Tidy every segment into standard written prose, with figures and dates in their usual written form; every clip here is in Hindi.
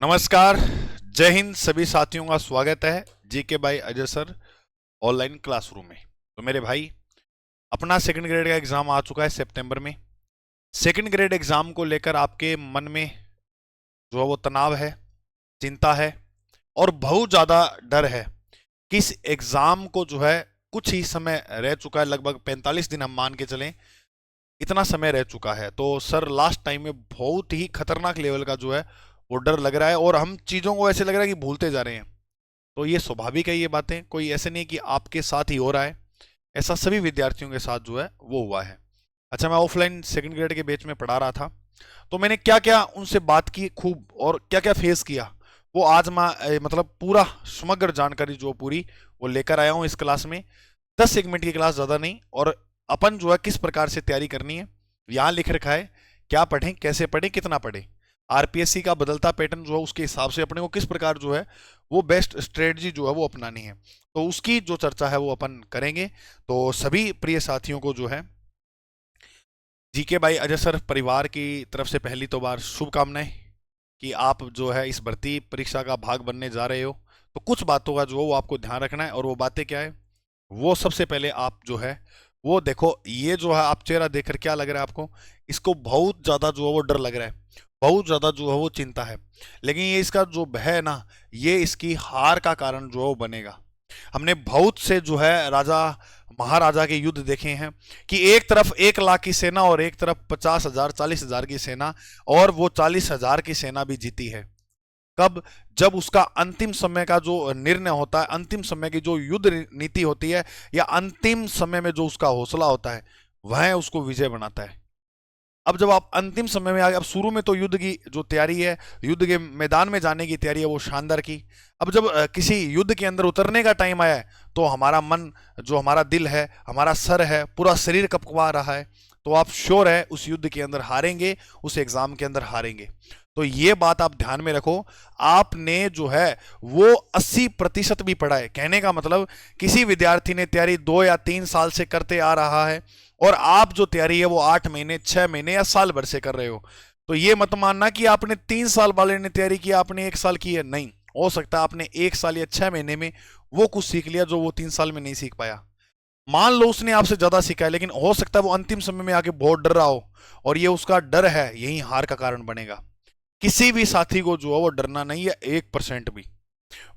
नमस्कार। जय हिंद। सभी साथियों का स्वागत है GK by Ajay sir online classroom में। तो मेरे भाई, अपना सेकंड ग्रेड का एग्जाम आ चुका है सितंबर में। सेकंड ग्रेड एग्जाम को लेकर आपके मन में जो है वो तनाव है, चिंता है और बहुत ज़्यादा डर है कि इस एग्जाम को जो है कुछ ही समय रह चुका है, लगभग 45 दिन हम मान के चलें, इतना समय रह चुका है। तो सर लास्ट टाइम में बहुत ही खतरनाक लेवल का जो है वो डर लग रहा है और हम चीज़ों को ऐसे लग रहा है कि भूलते जा रहे हैं। तो ये स्वाभाविक है, ये बातें कोई ऐसे नहीं कि आपके साथ ही हो रहा है, ऐसा सभी विद्यार्थियों के साथ जो है वो हुआ है। अच्छा, मैं ऑफलाइन सेकंड ग्रेड के बैच में पढ़ा रहा था, तो मैंने क्या क्या उनसे बात की खूब और क्या क्या फेस किया, वो आज मैं मतलब पूरा समग्र जानकारी जो पूरी वो लेकर आया हूँ इस क्लास में। 10 एक मिनट की क्लास, ज़्यादा नहीं। और अपन जो है किस प्रकार से तैयारी करनी है यहाँ लिख रखा है, क्या पढ़ें, कैसे पढ़ें, कितना पढ़ें, आरपीएससी का बदलता पैटर्न जो है उसके हिसाब से अपने को किस प्रकार जो है वो बेस्ट स्ट्रेटजी जो है वो अपनानी है, तो उसकी जो चर्चा है वो अपन करेंगे। तो सभी प्रिय साथियों को जो है जीके बाई अजय सर परिवार की तरफ से पहली तो बार शुभकामनाएं कि आप जो है इस भर्ती परीक्षा का भाग बनने जा रहे हो। तो कुछ बातों का जो है वो आपको ध्यान रखना है, और वो बातें क्या है वो सबसे पहले आप जो है वो देखो। ये जो है आप चेहरा देखकर क्या लग रहा है आपको, इसको बहुत ज़्यादा जो है वो डर लग रहा है, बहुत ज़्यादा जो है वो चिंता है। लेकिन ये इसका जो भय है ना, ये इसकी हार का कारण जो है वो बनेगा। हमने बहुत से जो है राजा महाराजा के युद्ध देखे हैं कि एक तरफ 1 लाख की सेना और एक तरफ 50,000 40,000 की सेना, और वो 40,000 की सेना भी जीती है। कब? जब उसका अंतिम समय का जो निर्णय होता है, अंतिम समय की जो युद्ध नीति होती है, या अंतिम समय में जो उसका हौसला होता है, वह उसको विजय बनाता है। अब जब आप अंतिम समय में आ गए, अब शुरू में तो युद्ध की जो तैयारी है, युद्ध के मैदान में जाने की तैयारी है, वो शानदार की। अब जब किसी युद्ध के अंदर उतरने का टाइम आया है, तो हमारा मन, जो हमारा दिल है, हमारा सर है, पूरा शरीर कपकपा रहा है। तो आप श्योर है उस युद्ध के अंदर हारेंगे, उस एग्जाम के अंदर हारेंगे। तो ये बात आप ध्यान में रखो। आपने जो है वो 80% भी पढ़ा है, कहने का मतलब किसी विद्यार्थी ने तैयारी 2 या 3 साल से करते आ रहा है, और आप जो तैयारी है वो 8 महीने 6 महीने या साल भर से कर रहे हो। तो ये मत मानना कि आपने 3 साल वाले ने तैयारी की, आपने 1 साल की है। नहीं, हो सकता है आपने 1 साल या 6 महीने में वो कुछ सीख लिया जो वो 3 साल में नहीं सीख पाया। मान लो उसने आपसे ज्यादा सीखा है, लेकिन हो सकता है वो अंतिम समय में आके बहुत डर रहा हो, और ये उसका डर है, यही हार का कारण बनेगा। किसी भी साथी को जो है वो डरना नहीं है 1% भी।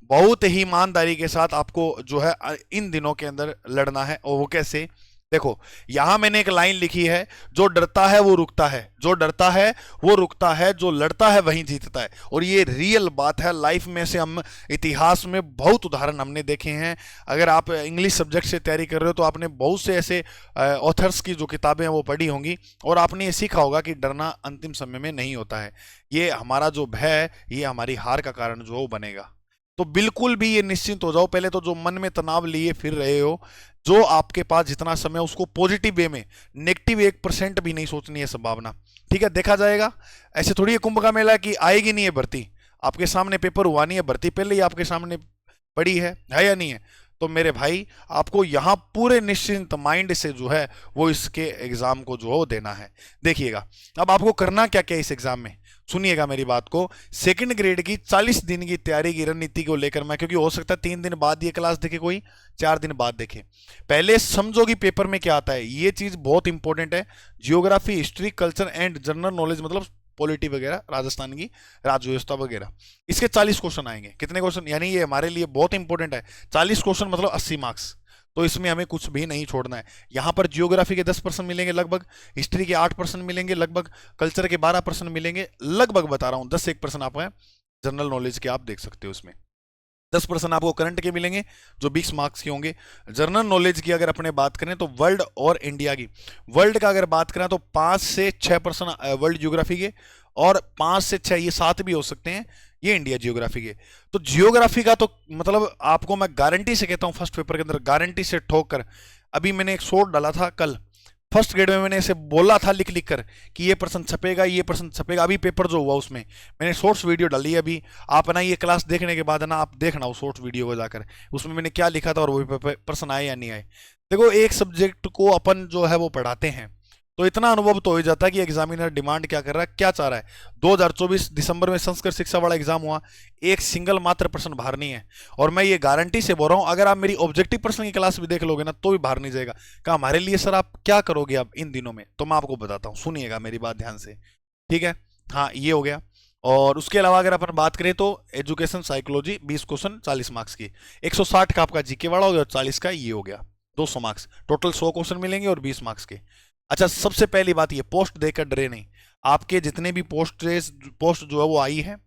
बहुत ही ईमानदारी के साथ आपको जो है इन दिनों के अंदर लड़ना है। और वो कैसे? देखो, यहां मैंने एक लाइन लिखी है, जो डरता है वो रुकता है, जो डरता है वो रुकता है, जो लड़ता है वहीं जीतता है। और ये रियल बात है, लाइफ में से हम इतिहास में बहुत उदाहरण हमने देखे हैं। अगर आप इंग्लिश सब्जेक्ट से तैयारी कर रहे हो तो आपने बहुत से ऐसे ऑथर्स की जो किताबें हैं वो पढ़ी होंगी, और आपने ये सीखा होगा कि डरना अंतिम समय में नहीं होता है। ये हमारा जो भय है, ये हमारी हार का कारण जो बनेगा। तो बिल्कुल भी ये निश्चिंत हो जाओ। पहले तो जो मन में तनाव लिए फिर रहे हो, जो आपके पास जितना समय उसको पॉजिटिव वे में, नेगेटिव 1% भी नहीं सोचनी है संभावना। ठीक है, देखा जाएगा। ऐसे थोड़ी है कुंभ का मेला कि आएगी नहीं है भर्ती, आपके सामने पेपर हुआ नहीं है, भर्ती पहले ही आपके सामने पड़ी है या नहीं है? तो मेरे भाई, आपको यहाँ पूरे निश्चिंत माइंड से जो है वो इसके एग्जाम को जो है वो देना है। देखिएगा अब आपको करना क्या क्या इस एग्जाम में, सुनिएगा मेरी बात को। सेकंड ग्रेड की 40 दिन की तैयारी की रणनीति को लेकर मैं, क्योंकि हो सकता है 3 दिन बाद ये क्लास देखे कोई, 4 दिन बाद देखे, पहले समझो कि पेपर में क्या आता है। ये चीज बहुत इंपॉर्टेंट है। Geography, history, culture and general knowledge, मतलब पॉलिटी वगैरह, राजस्थान की राज्य व्यवस्था वगैरह, इसके 40 क्वेश्चन आएंगे। कितने क्वेश्चन? यानी ये हमारे लिए बहुत इंपॉर्टेंट है। 40 क्वेश्चन मतलब 80 मार्क्स। तो इसमें हमें कुछ भी नहीं छोड़ना है। यहाँ पर जियोग्राफी के 10% मिलेंगे लगभग, हिस्ट्री के 8% मिलेंगे लगभग, कल्चर के 12% मिलेंगे लगभग, बता रहा हूँ। 10 1% आप जनरल नॉलेज के आप देख सकते हो उसमें। 10% आपको करंट के मिलेंगे जो 20 मार्क्स के होंगे। जनरल नॉलेज की अगर अपने बात करें तो वर्ल्ड और इंडिया की, वर्ल्ड का अगर बात करें तो 5 से 6% वर्ल्ड ज्योग्राफी के, और 5 से 6, ये 7 भी हो सकते हैं, ये इंडिया जियोग्राफी के। तो जियोग्राफी का तो मतलब आपको मैं गारंटी से कहता हूं, फर्स्ट पेपर के अंदर गारंटी से ठोक कर, अभी मैंने एक शॉर्ट डाला था कल, फर्स्ट ग्रेड में मैंने इसे बोला था लिख लिख कर कि ये प्रश्न छपेगा, ये प्रश्न छपेगा। अभी पेपर जो हुआ उसमें मैंने शॉर्ट्स वीडियो डाली है। अभी आप ना ये क्लास देखने के बाद ना आप देखना वो शॉर्ट्स वीडियो को जाकर, उसमें मैंने क्या लिखा था और वो प्रश्न आए या नहीं आए। देखो, एक सब्जेक्ट को अपन जो है वो पढ़ाते हैं, तो इतना अनुभव तो हो ही जाता है कि एग्जामिनर डिमांड क्या कर रहा है, क्या चाह रहा है। 2024 दिसंबर में संस्कृत शिक्षा वाला एग्जाम हुआ, एक सिंगल मात्र प्रश्न बाहर नहीं है। और मैं ये गारंटी से बोल रहा हूं, अगर आप मेरी ऑब्जेक्टिव प्रश्न की क्लास भी देख लोगे ना तो भी बाहर नहीं जाएगा। कहा हमारे लिए सर आप क्या करोगे अब इन दिनों में, तो मैं आपको बताता हूँ, सुनिएगा मेरी बात ध्यान से, ठीक है। हाँ ये हो गया। और उसके अलावा अगर अपन बात करें तो एजुकेशन साइकोलॉजी 20 क्वेश्चन 40 मार्क्स की, 160 का आपका जीके वाला हो गया और 40 का ये हो गया 200 मार्क्स, टोटल 100 क्वेश्चन मिलेंगे और 20 मार्क्स के। अच्छा सबसे पहली बात ये, पोस्ट देकर डरे नहीं। आपके जितने भी पोस्ट जो है वो आई है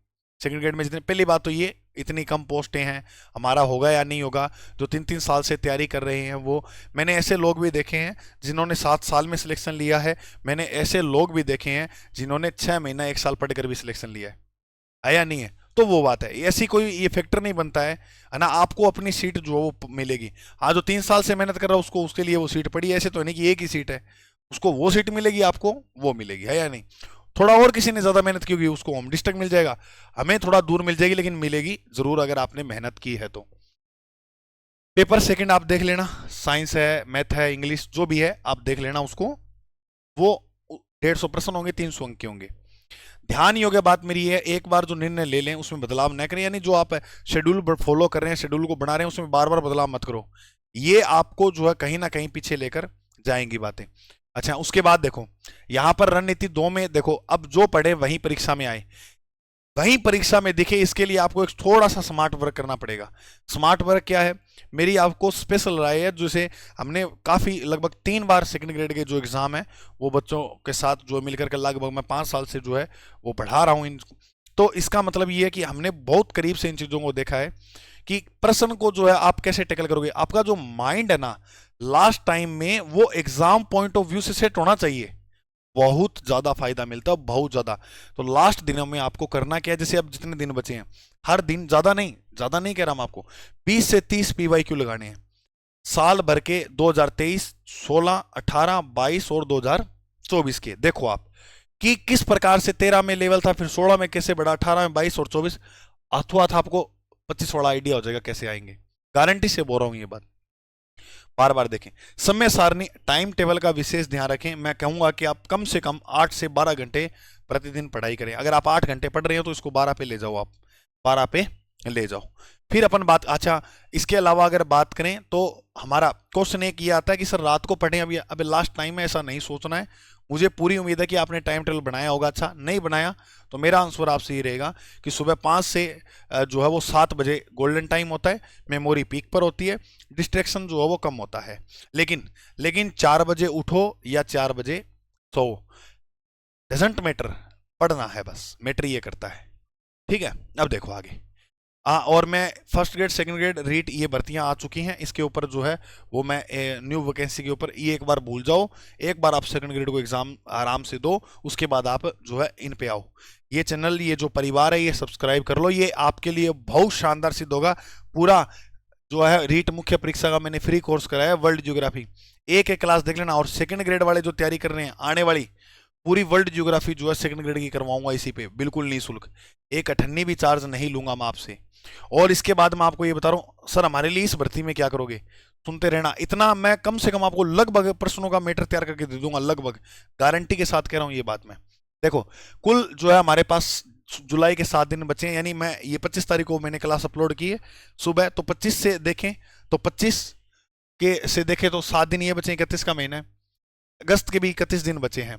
सेकंड ग्रेड में, जितने, पहली बात तो ये इतनी कम पोस्टें हैं, हमारा होगा या नहीं होगा। जो 3-3 साल से तैयारी कर रहे हैं वो, मैंने ऐसे लोग भी देखे हैं जिन्होंने 7 साल में सिलेक्शन लिया है, मैंने ऐसे लोग भी देखे हैं जिन्होंने 6 महीना 1 साल पढ़कर भी सिलेक्शन लिया है या नहीं है। तो वो बात है, ऐसी कोई ये फैक्टर नहीं बनता है ना। आपको अपनी सीट जो है वो मिलेगी। हाँ जो 3 साल से मेहनत कर रहा है उसको, उसके लिए वो सीट पड़ी, ऐसे तो नहीं कि एक ही सीट है, उसको वो सीट मिलेगी, आपको वो मिलेगी, है या नहीं। थोड़ा और किसी ने ज्यादा मेहनत की होगी उसको होम डिस्ट्रिक्ट मिल जाएगा, हमें थोड़ा दूर मिल जाएगी, लेकिन मिलेगी जरूर अगर आपने मेहनत की है तो। पेपर सेकंड आप देख लेना, साइंस है, मैथ है, इंग्लिश जो भी है आप देख लेना उसको, वो 150 प्रश्न होंगे, 300 अंक के होंगे। ध्यान योग्य बात मेरी है, एक बार जो निर्णय ले लें उसमें बदलाव न करें, यानी जो आप शेड्यूल फॉलो कर रहे हैं, शेड्यूल को बना रहे हैं, उसमें बार बार बदलाव मत करो। ये आपको जो है कहीं ना कहीं पीछे लेकर जाएंगी बातें। अच्छा उसके बाद देखो, यहां पर रणनीति 2 में देखो, अब जो पढ़े वही परीक्षा में आए, वहीं परीक्षा में दिखे, इसके लिए आपको एक थोड़ा सा स्मार्ट वर्क करना पड़ेगा। स्मार्ट वर्क क्या है, मेरी आपको स्पेशल राय है, जैसे हमने काफ़ी लगभग 3 बार सेकंड ग्रेड के जो एग्ज़ाम है वो बच्चों के साथ जो मिलकर के लगभग मैं 5 साल से जो है वो पढ़ा रहा हूँ इन, तो इसका मतलब ये है कि हमने बहुत करीब से इन चीज़ों को देखा है कि प्रश्न को जो है आप कैसे टैकल करोगे। आपका जो माइंड है ना लास्ट टाइम में, वो एग्जाम पॉइंट ऑफ व्यू से सेट होना चाहिए, बहुत ज्यादा फायदा मिलता है, बहुत ज्यादा। तो लास्ट दिनों में आपको करना क्या है, जैसे अब जितने दिन बचे हैं, हर दिन, ज्यादा नहीं कह रहा मैं आपको, 20 से 30 पीवाईक्यू लगाने हैं साल भर के, 2023, 16, 18, 22 और 2024 के। देखो आप कि किस प्रकार से 13 में लेवल था, फिर 16 में कैसे बढ़ा, 18 में 22 और 24, अथवा था आपको 25 वाला आइडिया हो जाएगा कैसे आएंगे। गारंटी से बोल रहा हूं ये बात, बार बार देखें। समय सारणी टाइम टेबल का विशेष ध्यान रखें। मैं कहूंगा कि आप कम से कम 8 से 12 घंटे प्रतिदिन पढ़ाई करें। अगर आप 8 घंटे पढ़ रहे हो तो इसको 12 पे ले जाओ, आप 12 पे ले जाओ। फिर अपन बात, अच्छा इसके अलावा अगर बात करें तो हमारा क्वेश्चन एक ये आता है कि सर रात को पढ़ें, अभी लास्ट टाइम में ऐसा नहीं सोचना है। मुझे पूरी उम्मीद है कि आपने टाइम टेबल बनाया होगा। अच्छा नहीं बनाया तो मेरा आंसर आपसे ये रहेगा कि सुबह 5 से जो है वो 7 बजे गोल्डन टाइम होता है, मेमोरी पीक पर होती है, डिस्ट्रैक्शन जो है वो कम होता है। लेकिन 4 बजे उठो या 4 बजे सो, डजेंट मैटर, पढ़ना है बस, मैटर ये करता है, ठीक है। अब देखो आगे, और मैं first grade second grade REET ये भर्तियां आ चुकी हैं, इसके ऊपर जो है वो मैं न्यू वैकेंसी के ऊपर, ये एक बार भूल जाओ, एक बार आप सेकंड ग्रेड को एग्जाम आराम से दो, उसके बाद आप जो है इन पे आओ। ये चैनल, ये जो परिवार है, ये सब्सक्राइब कर लो, ये आपके लिए बहुत शानदार सिद्ध होगा। पूरा जो है रीट मुख्य परीक्षा का मैंने फ्री कोर्स कराया है, वर्ल्ड ज्योग्राफी, एक क्लास देख लेना। और सेकंड ग्रेड वाले जो तैयारी कर रहे हैं, आने वाली पूरी वर्ल्ड ज्योग्राफी जो है सेकंड ग्रेड की करवाऊंगा इसी पे, बिल्कुल निःशुल्क, एक अठन्नी भी चार्ज नहीं लूंगा मैं आपसे। और इसके बाद मैं आपको ये बता रहा हूँ, सर हमारे लिए इस भर्ती में क्या करोगे, सुनते रहना। इतना मैं कम से कम आपको लगभग प्रश्नों का मैटर तैयार करके दे दूंगा, लगभग गारंटी के साथ कह रहा हूँ ये बात मैं। देखो कुल जो है हमारे पास जुलाई के 7 दिन बचे हैं, यानी मैं ये 25 तारीख को मैंने क्लास अपलोड की है सुबह, तो 25 से देखें तो 25 के से देखें तो 7 दिन ये बचे, 31 का महीना है, अगस्त के भी 31 दिन बचे हैं,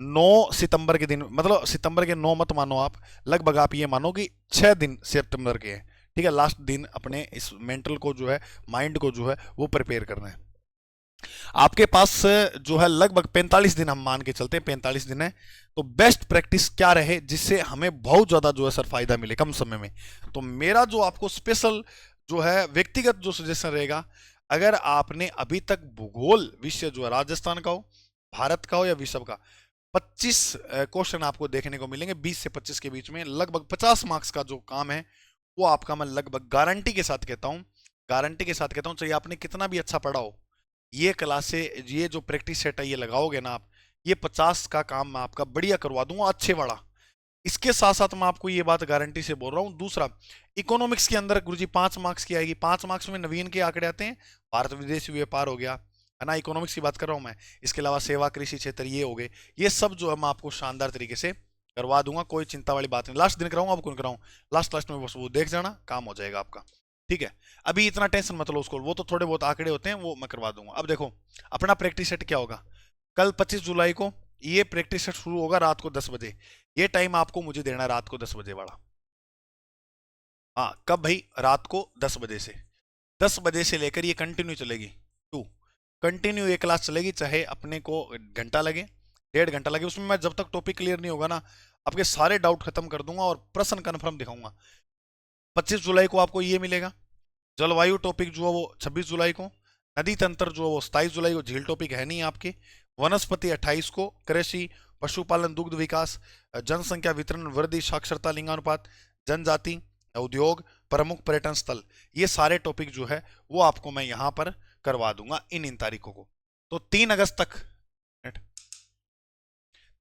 9 सितंबर के दिन, मतलब सितंबर के 9 मत मानो आप, लगभग आप ये मानो कि 6 दिन सितंबर के हैं, ठीक है। लास्ट दिन अपने इस मेंटल को जो है, माइंड को जो है वो प्रिपेयर करना है। आपके पास जो है लगभग 45 दिन हम मान के चलते हैं, 45 दिन है, तो बेस्ट प्रैक्टिस क्या रहे जिससे हमें बहुत ज्यादा जो है सर फायदा मिले कम समय में। तो मेरा जो आपको स्पेशल जो है व्यक्तिगत जो सजेशन रहेगा, अगर आपने अभी तक भूगोल विषय जो है राजस्थान का हो, भारत का हो या विश्व का, 25 क्वेश्चन आपको देखने को मिलेंगे 20 से 25 के बीच में, लगभग 50 मार्क्स का जो काम है वो आपका, मैं लगभग गारंटी के साथ कहता हूं, गारंटी के साथ कहता हूं, चाहिए आपने कितना भी अच्छा पढ़ा हो, ये क्लास से ये जो प्रैक्टिस सेट है ये लगाओगे ना आप, ये 50 का काम मैं आपका बढ़िया करवा दूंगा, अच्छे वाला। इसके साथ साथ मैं आपको ये बात गारंटी से बोल रहा हूँ। दूसरा, इकोनॉमिक्स के अंदर गुरुजी 5 मार्क्स की आएगी, 5 मार्क्स में नवीन के आंकड़े आते हैं, भारत विदेशी व्यापार हो गया, है ना, इकोनॉमिक्स की बात कर रहा हूं मैं। इसके अलावा सेवा कृषि क्षेत्र ये हो गए, ये सब जो है मैं आपको शानदार तरीके से करवा दूंगा, कोई चिंता वाली बात नहीं। लास्ट दिन कराऊंगा, अब कौन कराऊं, लास्ट में बस वो देख जाना, काम हो जाएगा आपका। ठीक है, अभी इतना टेंशन मत लो उसको, वो तो थोड़े बहुत आंकड़े होते हैं, वो मैं करवा दूंगा। अब देखो अपना प्रैक्टिस सेट क्या होगा, कल 25 जुलाई को ये प्रैक्टिस सेट शुरू होगा रात को 10 बजे। ये टाइम आपको मुझे देना है रात को 10 बजे वाला। हाँ कब भाई, रात को 10 बजे से, 10 बजे से लेकर ये कंटिन्यू चलेगी, टू कंटिन्यू ये क्लास चलेगी, चाहे अपने को घंटा लगे, 1.5 घंटा लगे। उसमें मैं जब तक टॉपिक क्लियर नहीं होगा ना, आपके सारे डाउट खत्म कर दूंगा और प्रश्न कन्फर्म दिखाऊंगा। 25 जुलाई को आपको ये मिलेगा, जलवायु टॉपिक जो है वो 26 जुलाई को, नदी तंत्र जो है वो 27 जुलाई को, झील टॉपिक है नहीं आपके, वनस्पति 28 को, कृषि, पशुपालन, दुग्ध विकास, जनसंख्या वितरण, वृद्धि, साक्षरता, लिंगानुपात, जनजाति, उद्योग, प्रमुख पर्यटन स्थल, ये सारे टॉपिक जो है वो आपको मैं यहां पर करवा दूंगा इन तारीखों को। तो 3 अगस्त तक,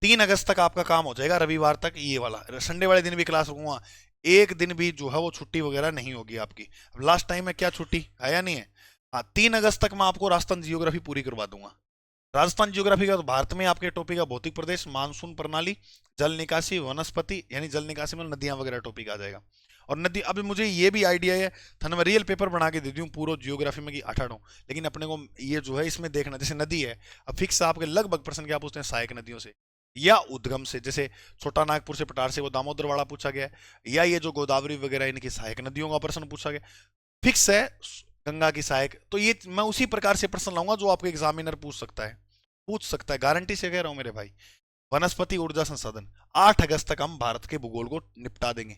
3 अगस्त तक आपका काम हो जाएगा, रविवार तक ये वाला। संडे वाले दिन भी क्लास रखूंगा, एक दिन भी जो है वो छुट्टी वगैरह नहीं होगी आपकी। अब लास्ट टाइम में क्या छुट्टी है या नहीं है, हाँ 3 अगस्त तक मैं आपको राजस्थान जियोग्राफी पूरी करवा दूंगा। राजस्थान जियोग्राफी का तो भारत में आपके टॉपिक का भौतिक प्रदेश, मानसून प्रणाली, जल निकासी, वनस्पति, यानी जल निकासी में नदियां वगैरह टॉपिक आ जाएगा। और नदी, अभी मुझे ये भी आइडिया है था मैं रियल पेपर बना के दे दूं पूरा जियोग्राफी में कि 8 लेकिन अपने को ये जो है इसमें देखना, जैसे नदी है, अब फिक्स आपके लगभग प्रश्न क्या पूछते हैं, सहायक नदियों से या उद्गम से, जैसे छोटा नागपुर से पटार से वो दामोदर वाला पूछा गया, या ये जो गोदावरी वगैरह इनकी सहायक नदियों का प्रश्न पूछा गया, फिक्स है गंगा की सहायक। तो ये मैं उसी प्रकार से प्रश्न लाऊंगा जो आपके एग्जामिनर पूछ सकता है, गारंटी से कह रहा हूं मेरे भाई। वनस्पति ऊर्जा संसाधन, 8 अगस्त तक हम भारत के भूगोल को निपटा देंगे।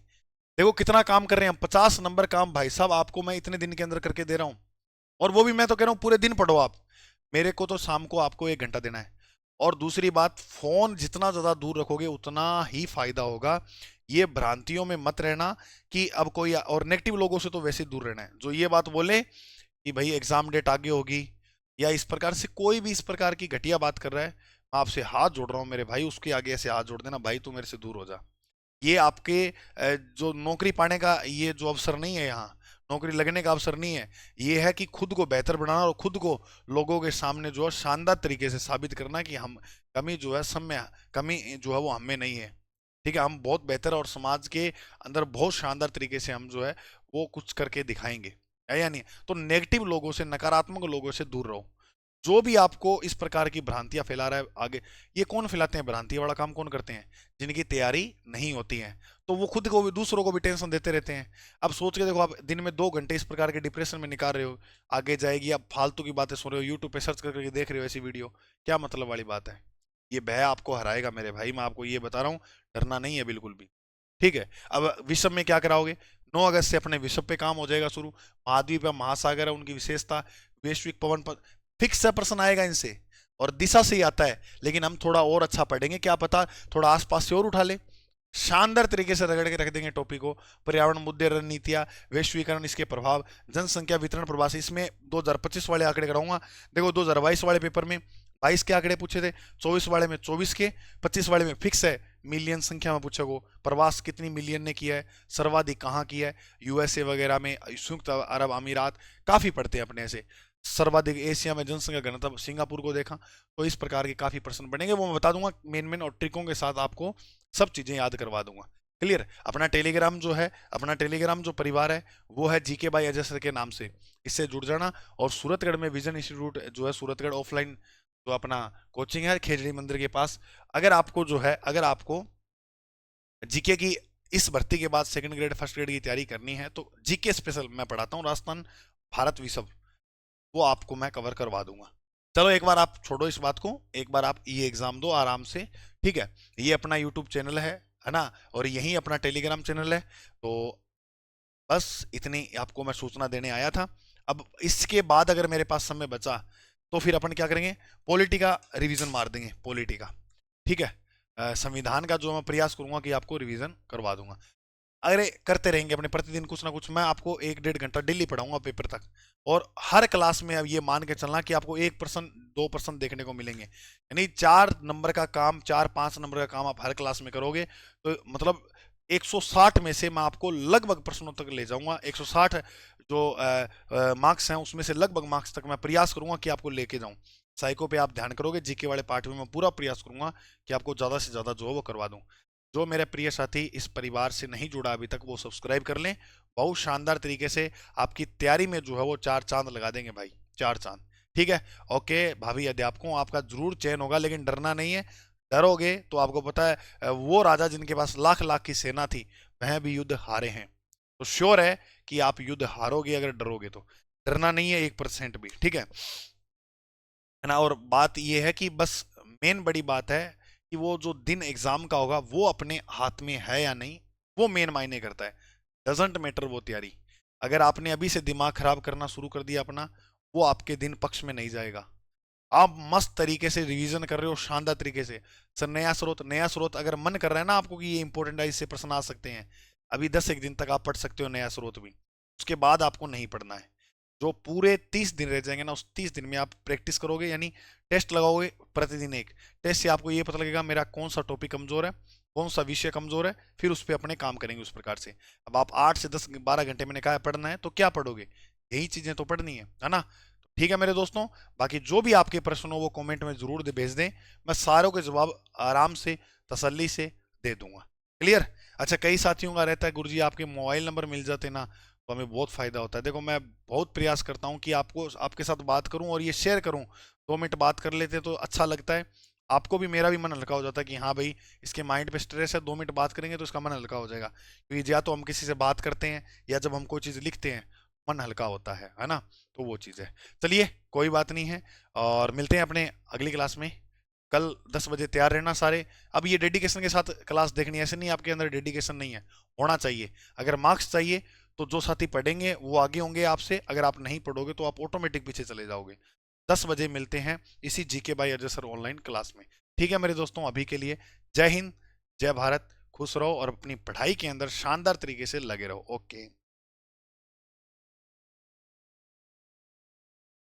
देखो कितना काम कर रहे हैं हम, 50 नंबर काम भाई साहब आपको मैं इतने दिन के अंदर करके दे रहा हूं। और वो भी मैं तो कह रहा हूं पूरे दिन पढ़ो आप, मेरे को तो शाम को आपको 1 घंटा देना है। और दूसरी बात, फोन जितना ज्यादा दूर रखोगे उतना ही फायदा होगा। ये भ्रांतियों में मत रहना कि अब कोई, और नेगेटिव लोगों से तो वैसे ही दूर रहना है, जो ये बात बोले कि भाई एग्जाम डेट आगे होगी, या इस प्रकार से कोई भी इस प्रकार की घटिया बात कर रहा है, मैं आपसे हाथ जोड़ रहा हूं मेरे भाई, उसके आगे ऐसे हाथ जोड़ देना, भाई तू मेरे से दूर हो जा। ये आपके जो नौकरी पाने का ये जो अवसर नहीं है, यहाँ नौकरी लगने का अवसर नहीं है, ये है कि खुद को बेहतर बनाना और खुद को लोगों के सामने जो है शानदार तरीके से साबित करना कि हम, कमी जो है सब में, कमी जो है वो हमें नहीं है। ठीक है, हम बहुत बेहतर और समाज के अंदर बहुत शानदार तरीके से हम जो है वो कुछ करके दिखाएंगे, है या नहीं। तो नेगेटिव लोगों से, नकारात्मक लोगों से दूर रहो। जो भी आपको इस प्रकार की भ्रांतियां फैला रहा है आगे, ये कौन फैलाते हैं, भ्रांति वाला काम कौन करते हैं, जिनकी तैयारी नहीं होती है, तो वो खुद को भी दूसरों को भी टेंशन देते रहते हैं। अब सोच के देखो, आप दिन में 2 घंटे इस प्रकार के डिप्रेशन में निकाल रहे हो, आगे जाएगी आप फालतू की बातें सुन रहे हो, यूट्यूब पे सर्च करके देख रहे हो ऐसी वीडियो, क्या मतलब वाली बात है। ये भय आपको हराएगा मेरे भाई, मैं आपको ये बता रहा हूँ, डरना नहीं है बिल्कुल भी। ठीक है, अब विश्व में क्या कराओगे, 9 अगस्त से अपने विश्व पे काम हो जाएगा शुरू। महाद्वीप महासागर है, उनकी विशेषता, वैश्विक पवन, फिक्स सा प्रश्न आएगा इनसे, और दिशा से ही आता है, लेकिन हम थोड़ा और अच्छा पढ़ेंगे, क्या पता थोड़ा आसपास से और उठा ले, शानदार तरीके से रगड़ के रख देंगे टॉपिक को। पर्यावरण मुद्दे, रणनीतियां, वैश्वीकरण, इसके प्रभाव, जनसंख्या वितरण, प्रवासी, इसमें 2025 वाले आंकड़े कराऊंगा। देखो 2022 वाले पेपर में 22 के आंकड़े पूछे थे, 24 वाले में 24 के, 25 वाले में फिक्स है मिलियन संख्या में पूछा गो, प्रवास कितनी मिलियन ने किया है, सर्वाधिक कहाँ किया है, यूएसए वगैरह में, संयुक्त अरब अमीरात, काफी पढ़ते हैं अपने ऐसे। सर्वाधिक एशिया में जनसंख्या घनत्व, सिंगापुर को देखा। तो इस प्रकार के काफी प्रश्न बनेंगे, वो मैं बता दूंगा मेन और ट्रिकों के साथ, आपको सब चीजें याद करवा दूंगा। क्लियर। अपना टेलीग्राम जो है, अपना टेलीग्राम जो परिवार है वो है जीके बाय अजय सर के नाम से, इससे जुड़ जाना। और सूरतगढ़ में विजन इंस्टीट्यूट जो है, सूरतगढ़ ऑफलाइन जो अपना कोचिंग है खेजड़ी मंदिर के पास, अगर आपको जो है, अगर आपको जीके की इस भर्ती के बाद सेकंड ग्रेड फर्स्ट ग्रेड की तैयारी करनी है, तो जीके स्पेशल मैं पढ़ाता हूँ, राजस्थान भारत विश्व, वो आपको मैं कवर करवा दूंगा। चलो एक बार आप छोड़ो इस बात को, एक बार आप ये एग्जाम दो आराम से, ठीक है। ये अपना यूट्यूब चैनल है ना, और यही अपना टेलीग्राम चैनल है। तो बस इतनी आपको मैं सूचना देने आया था। अब इसके बाद अगर मेरे पास समय बचा तो फिर अपन क्या करेंगे, पॉलिटी का रिवीजन मार देंगे, पॉलिटी का, ठीक है। संविधान का जो मैं प्रयास करूंगा कि आपको रिवीजन करवा दूंगा। अरे करते रहेंगे अपने प्रतिदिन कुछ ना कुछ, मैं आपको 1-1.5 घंटा डेली पढ़ाऊंगा पेपर तक। और हर क्लास में अब ये मान के चलना कि आपको 1% 2% देखने को मिलेंगे, यानी 4 नंबर का काम, 4-5 नंबर का काम आप हर क्लास में करोगे, तो मतलब 160 में से मैं आपको लगभग प्रश्नों तक ले जाऊंगा। 160 जो मार्क्स हैं उसमें से लगभग मार्क्स तक मैं प्रयास करूंगा कि आपको लेके जाऊं। साइको पे आप ध्यान करोगे, जीके वाले पार्ट में मैं पूरा प्रयास करूंगा कि आपको ज्यादा से ज्यादा जो है वो करवा दूं। जो मेरे प्रिय साथी इस परिवार से नहीं जुड़ा अभी तक, वो सब्सक्राइब कर लें। बहुत शानदार तरीके से आपकी तैयारी में जो है वो 4 चांद लगा देंगे भाई, 4 चांद। ठीक है। ओके भाभी अध्यापकों, आपका जरूर चयन होगा, लेकिन डरना नहीं है। डरोगे तो आपको पता है वो राजा जिनके पास लाख लाख की सेना थी, वह भी युद्ध हारे हैं। तो श्योर है कि आप युद्ध हारोगे अगर डरोगे तो। डरना नहीं है 1% भी, ठीक है ना। और बात यह है कि बस मेन बड़ी बात है कि वो जो दिन एग्जाम का होगा वो अपने हाथ में है या नहीं, वो मेन मायने करता है। डजेंट मैटर वो तैयारी। अगर आपने अभी से दिमाग खराब करना शुरू कर दिया अपना, वो आपके दिन पक्ष में नहीं जाएगा। आप मस्त तरीके से रिवीजन कर रहे हो शानदार तरीके से। सर नया स्रोत अगर मन कर रहा है ना आपको कि ये इंपॉर्टेंट है, इससे प्रश्न आ सकते हैं, अभी 10 एक दिन तक आप पढ़ सकते हो नया स्रोत भी। उसके बाद आपको नहीं पढ़ना है। जो पूरे 30 दिन रह जाएंगे ना, उस 30 दिन में आप प्रैक्टिस करोगे, यानी टेस्ट लगाओगे प्रतिदिन एक। टेस्ट से आपको ये पता लगेगा मेरा कौन सा टॉपिक कमजोर है, कौन सा विषय कमजोर है, फिर उस पर अपने काम करेंगे उस प्रकार से। अब आप 8 से 10 12 घंटे मैंने कहा पढ़ना है, तो क्या पढ़ोगे? यही चीजें तो पढ़नी है ना। तो ठीक है मेरे दोस्तों, बाकी जो भी आपके प्रश्न हो वो कमेंट में जरूर भेज दें, मैं सारों के जवाब आराम से तसल्ली से दे दूंगा। क्लियर? अच्छा, कई साथियों का रहता है गुरुजी आपके मोबाइल नंबर मिल जाते ना तो हमें बहुत फायदा होता है। देखो मैं बहुत प्रयास करता हूँ कि आपको आपके साथ बात करूँ और ये शेयर करूँ। 2 मिनट बात कर लेते तो अच्छा लगता है, आपको भी मेरा भी मन हल्का हो जाता है कि हाँ भाई इसके माइंड पे स्ट्रेस है, 2 मिनट बात करेंगे तो इसका मन हल्का हो जाएगा। क्योंकि या तो हम किसी से बात करते हैं या जब हम कोई चीज़ लिखते हैं मन हल्का होता है ना। तो वो चीज़ है। चलिए कोई बात नहीं है, और मिलते हैं अपने अगली क्लास में। कल 10 बजे तैयार रहना सारे। अब ये डेडिकेशन के साथ क्लास देखनी है, ऐसे नहीं आपके अंदर डेडिकेशन नहीं है, होना चाहिए। अगर मार्क्स चाहिए तो जो साथी पढ़ेंगे वो आगे होंगे आपसे, अगर आप नहीं पढ़ोगे तो आप ऑटोमेटिक पीछे चले जाओगे। 10 बजे मिलते हैं इसी GK by Ajay sir online class में। ठीक है मेरे दोस्तों, अभी के लिए जय हिंद, जय भारत, खुश रहो और अपनी पढ़ाई के अंदर शानदार तरीके से लगे रहो। ओके।